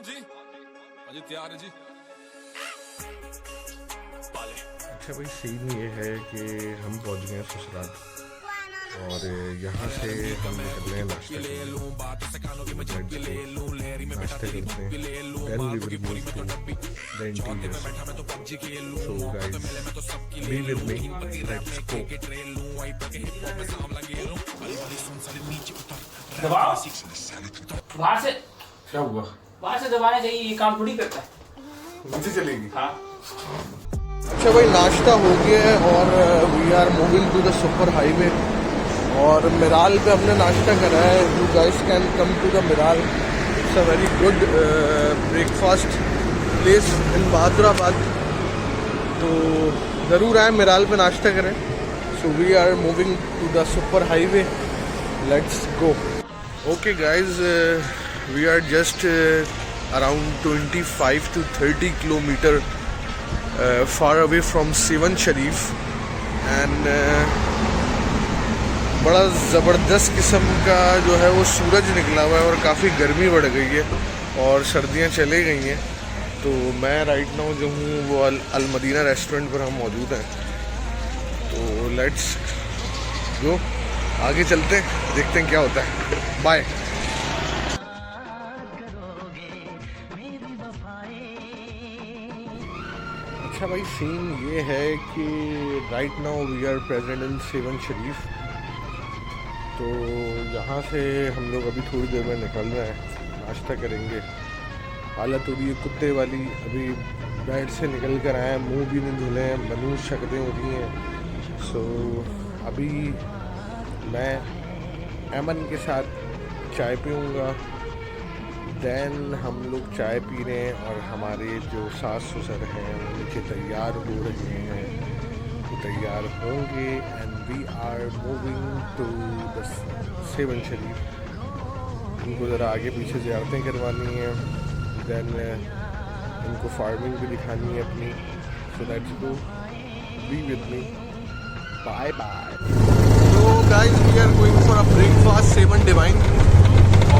जी अजी तैयार है जी। अच्छा भाई सीन ये है कि हम पहुंच गए ससुराल और यहाँ से हम निकल रहे हैं नाश्ता करने करते हैं then we will move to the interior. So guys be with me, let's go. बाहर से क्या हुआ? बाहर से दबाने चाहिए, ये काम थोड़ी करता है। नीचे चलेगी। हाँ अच्छा भाई नाश्ता हो गया है और we are moving to the super highway और मिराल पे हमने नाश्ता करा है। You guys can come to the Miral, it's a very good breakfast place in Bahadurabad, तो ज़रूर आए मिराल पे नाश्ता करें। So we are moving to the super highway, let's go. Okay guys, we are just around 25 to 30 kilometre far away from Sehwan Sharif and बड़ा ज़बरदस्त किस्म का जो है वो सूरज निकला हुआ है और काफ़ी गर्मी बढ़ गई है और सर्दियां चले गई हैं। तो मैं राइट नाउ जो हूँ वो अल मदीना रेस्टोरेंट पर हम मौजूद हैं। तो लेट्स गो, आगे चलते हैं, देखते हैं क्या होता है। बाय। अच्छा भाई सीन ये है कि right now we are present in Sehwan Sharif. तो यहाँ से हम लोग अभी थोड़ी देर में निकल रहे हैं, नाश्ता करेंगे। हालत हो रही है कुत्ते वाली, अभी बेड से निकल कर आए हैं, मुंह भी नहीं धुले हैं, मनूस शक्लें हो रही हैं। सो अभी मैं अमन के साथ चाय पीऊँगा, देन हम लोग चाय पी रहे हैं और हमारे जो सास ससुर हैं वो नीचे तैयार हो रहे हैं, वो तैयार होंगे and we are moving to the Sehwan Sharif. उनको ज़रा आगे पीछे ज़ियारतें करवानी हैं, देन उनको फार्मिंग भी दिखानी है अपनी। So let's go, be with me, bye bye. तो guys we are going for a breakfast Sehwan Divine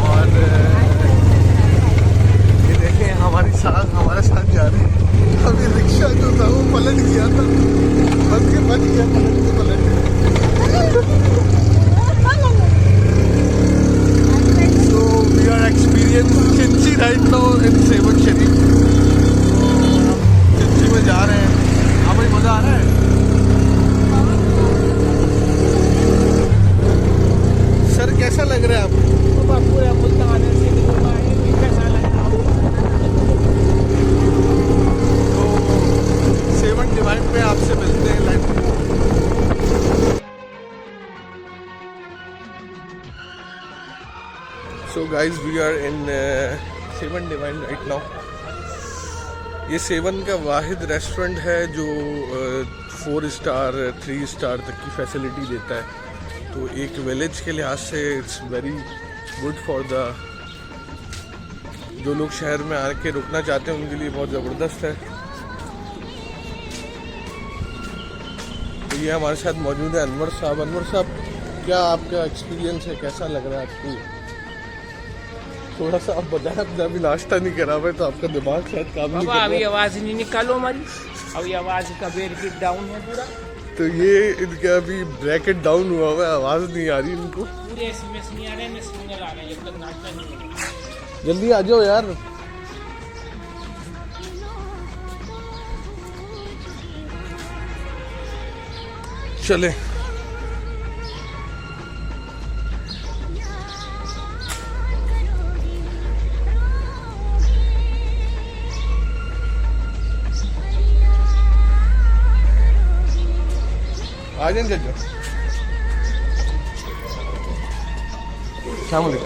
और हमारी साथ हमारे साथ जा रहे हैं। अभी रिक्शा जो था वो पलट गया था, बच गया पलट गया। सो वी आर एक्सपीरियंस चिंची right now in Sehwan Sharif. चिंची में जा रहे हैं। हाँ भाई मज़ा आ रहा है। सर कैसा लग रहा है आपको? डिवाइन पे आपसे मिलते हैं life. So guys we are in Seven Divine right now. ये सेवन का वाहिद रेस्टोरेंट है जो 4 स्टार 3 स्टार तक की फैसिलिटी देता है। तो एक विलेज के लिहाज से it's very good for the जो लोग शहर में आके रुकना चाहते हैं उनके लिए बहुत ज़बरदस्त है। ये हमारे साथ मौजूद है अनवर साहब। अनवर साहब क्या आपका एक्सपीरियंस है, कैसा लग रहा है आपको? थोड़ा सा आप बताएं, आपने अभी नाश्ता नहीं करा हुआ है तो आपका दिमाग शायद काम नहीं कर रहा। अभी आवाज़ नहीं निकालो हमारी, अभी आवाज़ का ब्रैकेट डाउन है पूरा। तो ये इनका अभी ब्रैकेट डाउन हुआ है, आवाज़ नहीं आ रही इनको, पूरे एसएमएस नहीं आ रहे हैं, सिग्नल आ रहे हैं, जब तक नाश्ता नहीं होगा। जल्दी आ जाओ यार। चले आ जाए जज। क्या बोले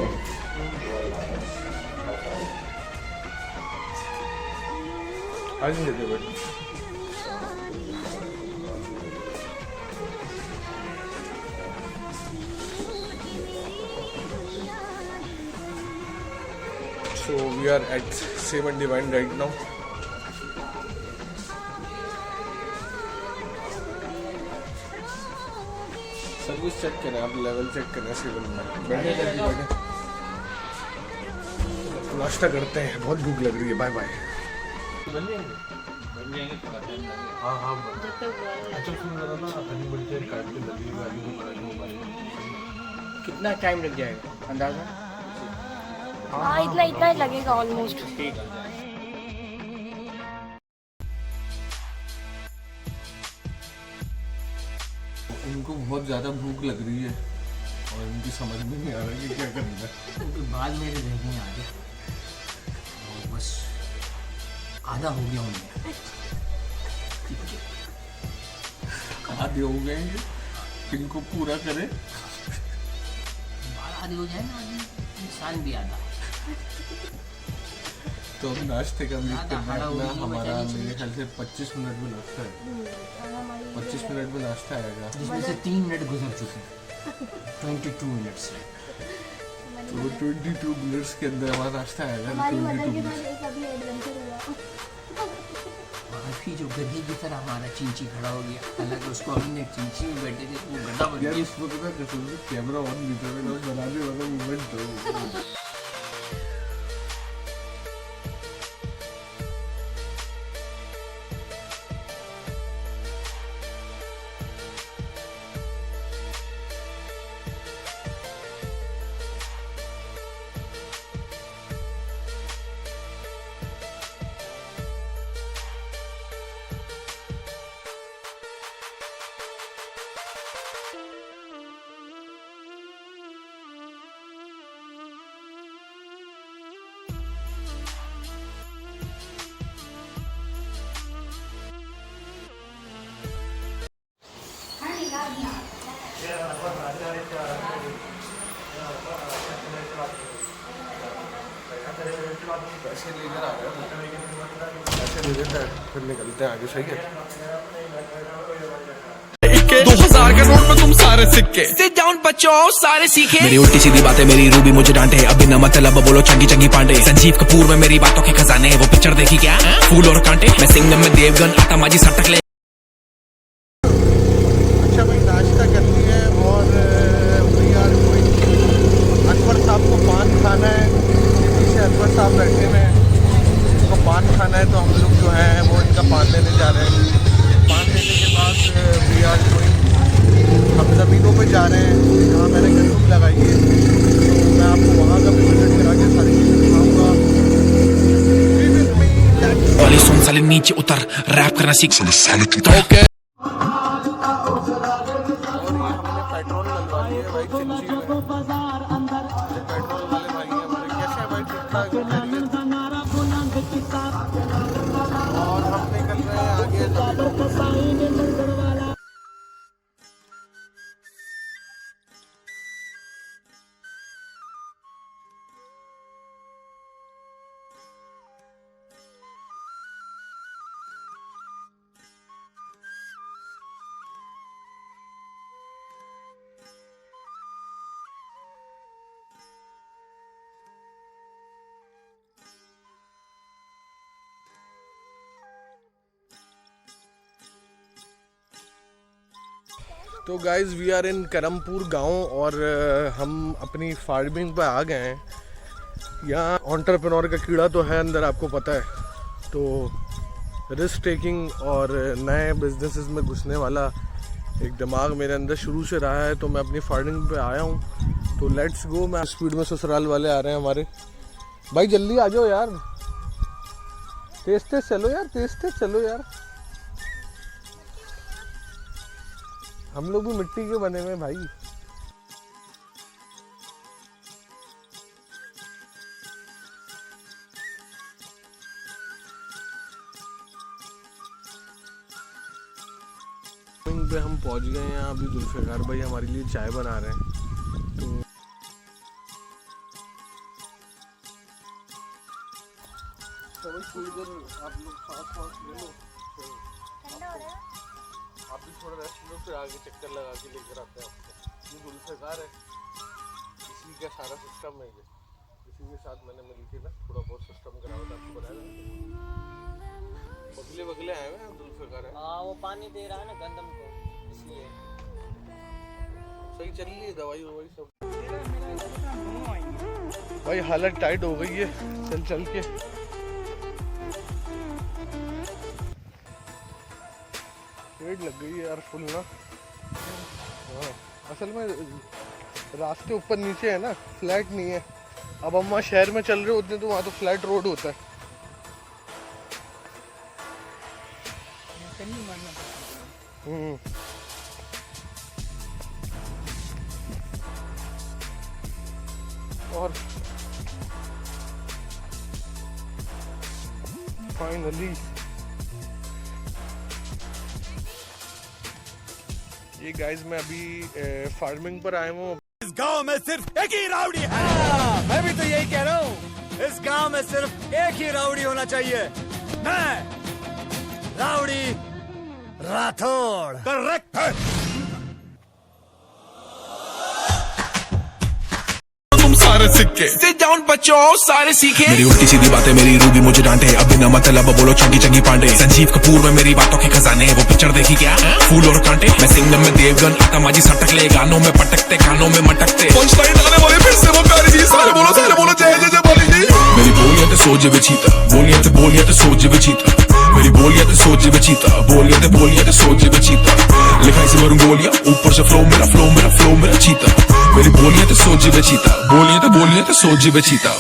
आ जाए जज। So we are at Seven Divine right now. Service check करें आप, लेवल चेक करें सेवन में। बैठे नाश्ता करते हैं, बहुत भूख लग रही है। Bye bye. बन जाएंगे थोड़ा टाइम लगेगा। हाँ हाँ अच्छा सुन रहा ना, हरी मिर्च काट के लगेगा आलू को पराठे को बनाने। कितना टाइम लग जाएगा अंदाजा? हाँ इतना ही लगेगा ऑलमोस्ट। ठीक है। इनको बहुत ज़्यादा भूख लग रही है और इनकी समझ में नहीं आ रहा है कि क्या करना है। क्योंकि बाल मेरे रह गए आगे और बस आधा हो गया उनमें। आधे हो गए हैं, इनको पूरा करें। बाल आधे हो जाए ना, आदमी इंसान भी आधा। तो अब नाश्ते का वेट आधा करना खड़ा हो अपना गया, हमारा बचा नहीं मेरे ख्याल से 25 मिनट में नाश्ता है। 25 मिनट में नाश्ता आएगा। जिसमें से 3 मिनट गुजर चुके हैं। 22 मिनट्स है। तो 22 मिनट्स के अंदर हमारा नाश्ता आएगा। 22 मिनट्स काफी जो गधे की तरह हमारा चिंची खड़ा हो गया। हालांकि उसको हमने चिंची में बैठे थे वो गधा बन यार गया। इस वक्त ना कसम से कैमरा ऑन नहीं था, मैंने बनाने वाला मूवमेंट था। पैसे लेकर आ गए, पैसे ले लेते हैं फिर निकलते हैं आगे। सही है। 2000 के नोट में तुम सारे सिक्के। Sit down बच्चों सारे सीखे। मेरी उल्टी सीधी बातें मेरी रूबी मुझे डांटे। अभी न मतलब बोलो चंगी चंगी पांडे। संजीव कपूर में मेरी बातों के खजाने। वो पिक्चर देखी क्या फूल और कांटे। मैं सिंगम में देवगन आता माझी सटक ले। अच्छा भाई नाश्ता कर लिए और यार कोई अकबर साहब को पान खाना है। पीछे अकबर साहब बैठे हुए हैं, उनको पान खाना है। तो हम लोग जो हैं वो इनका पान लेने जा रहे हैं। पान लेने के बाद वी आर गोइंग, हम ज़मीनों पे जा रहे हैं जहाँ मैंने गंदम लगाई है। तो मैं आपको वहाँ का भी विजिट करा के सारी चीज़ें दिखाऊँगा। वाली सुन साले नीचे उतर रैप करना सीख साले ओके। पेट्रोल डलवा लिए भाई चिंची में। पेट्रोल वाले भाई हैं हमारे। कैसे हैं भाई? ठीक ठाक और हम निकल रहे हैं आगे ज़मीनों पर। तो guys we are in Karampur गांव और हम अपनी फार्मिंग पे आ गए हैं। यहाँ एंटरप्रेन्योर का कीड़ा तो है अंदर, आपको पता है। तो रिस्क टेकिंग और नए बिजनेसेस में घुसने वाला एक दिमाग मेरे अंदर शुरू से रहा है। तो मैं अपनी फार्मिंग पे आया हूँ। तो लेट्स गो। मैं स्पीड में ससुराल वाले आ रहे हैं हमारे। भाई जल्दी आ जाओ यार, तेज तेज चलो यार, तेज तेज चलो यार। हम लोग भी मिट्टी के बने हुए भाई। पे हम पहुंच गए हैं। अभी जुल्फिकार भाई हमारे लिए चाय बना रहे हैं। तो थोड़ी देर आप लोग सांस ले लो, आप भी थोड़ा रेस्ट लो, फिर आगे चक्कर लगा के लेकर आते हैं आपको। ये जुल्फिकार है, इसी का सारा सिस्टम है। ये इसी के साथ मैंने मिलकर ना थोड़ा बहुत सिस्टम कराया था, आपको बताया। बगले बगले आए हुए हैं जुल्फिकार है। हाँ वो पानी दे रहा है ना गंदम को, इसलिए सही चल रही है दवाई ववाई सब। भाई हालत टाइट हो गई है चल चल के। पेड़ लग गई है यार फुल ना। हाँ असल में रास्ते ऊपर नीचे है ना, फ्लैट नहीं है। अब हम वहाँ शहर में चल रहे होते हैं तो वहाँ तो फ्लैट रोड होता है। और फाइनली ये गाइस मैं अभी फार्मिंग पर आया हूँ। इस गांव में सिर्फ एक ही राउडी है। मैं भी तो यही कह रहा हूँ, इस गांव में सिर्फ एक ही राउडी होना चाहिए, मैं राउडी राठौड़। करेक्ट है। तुम सारे सिक्के Sit down बच्चों सारे सीखे। मेरी उल्टी सीधी बातें मेरी रूबी मुझे डांटे, अब बिना मतलब बोलो चंगी चंगी पांडे। संजीव कपूर में मेरी बातों के खजाने, वो पिक्चर देखी क्या फूल और कांटे। मैं सिंगम में देवगन आता माजी सटक ले, गानों में पटकते कानों में मटकते। पंचलाइन आने वाले फिर से वो प्यारी जी, सारे बोलो जय जय जय बोली जी। मेरी बोलियत सोच विचीता, बोलियत सोच विचीता। मेरी बोलियत सोच विचीता, बोलियत सोच विचीता। लिखाई से भरूं गोलियां, ऊपर से फ्लो मेरा चीता। मेरी बोलियत सोच विचीता, बोलियत सोच विचीता।